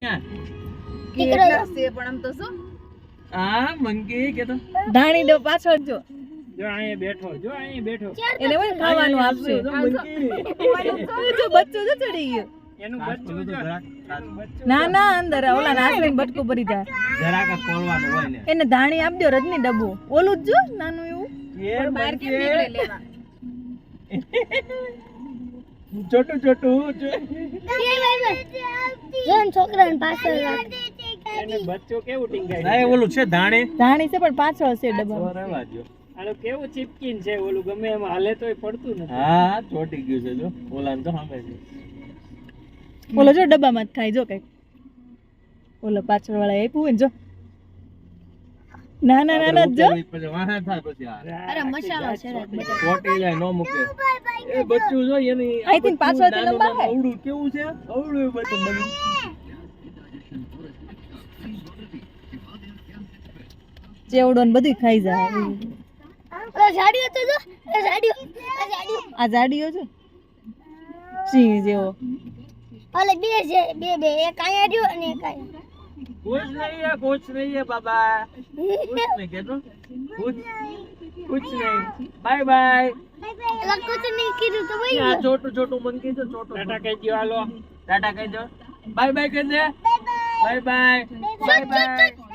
કેટલા છે પણ આમ તો શું મંકી કે તો ધાણી દો પાછળ જો જો અહીંયા બેઠો એને હોય ખાવાનું આપશે જો બચ્ચો જો ચડી ગયો એનું બચ્ચું જો ના ના અંદર ઓલા નાસરીને બટકું ભરી જાય જરાક ખોલવાનું હોય ને એને ધાણી આપજો રજની ડબ્બો ઓલું જ જો નાનું એવું પણ બહાર કેમ નીકળે લેવા છોટું છોકરાને પાછળ એને બચ્ચો કેવું ટીંગાય ના ઓલું છે ધાણી છે પણ પાછળ છે ડબ્બા રહેવા દો આલો કેવું ચીપકીન છે ઓલું ગમે એમ હાલે તોય પડતું નથી હા ચોટી ગયું છે જો ઓલાને તો સામે છે ઓલો જો ડબ્બામાં જ ખાય જો કઈક ઓલો પાછળ વાળા આપ્યું હોય ને જો ના ના ના જો પછી વાહા થાય પછી અરે મસાલો છે ચોટી જાય નો મૂકે એ બચ્ચું જો એની આઈ થિંક પાછળથી લંબાવે અવડું કેવું છે અવડું બચ્ચું બની ચેવડો ને બધું ખાઈ જાય જાડીઓ તો જો આ જાડીઓ છે સિંહ જેવો ઓલે બે છે બે એક આયા રહ્યો અને એક આયા कुछ नहीं है बाबा कुछ नहीं कहतो कुछ नहीं बाय बाय कुछ नहीं कीधું તો ભાઈ આ छोटू મંકી છે छोटू ટાટા કહી દો હાલો ટાટા કહી દો બાય બાય કહી દે બાય બાય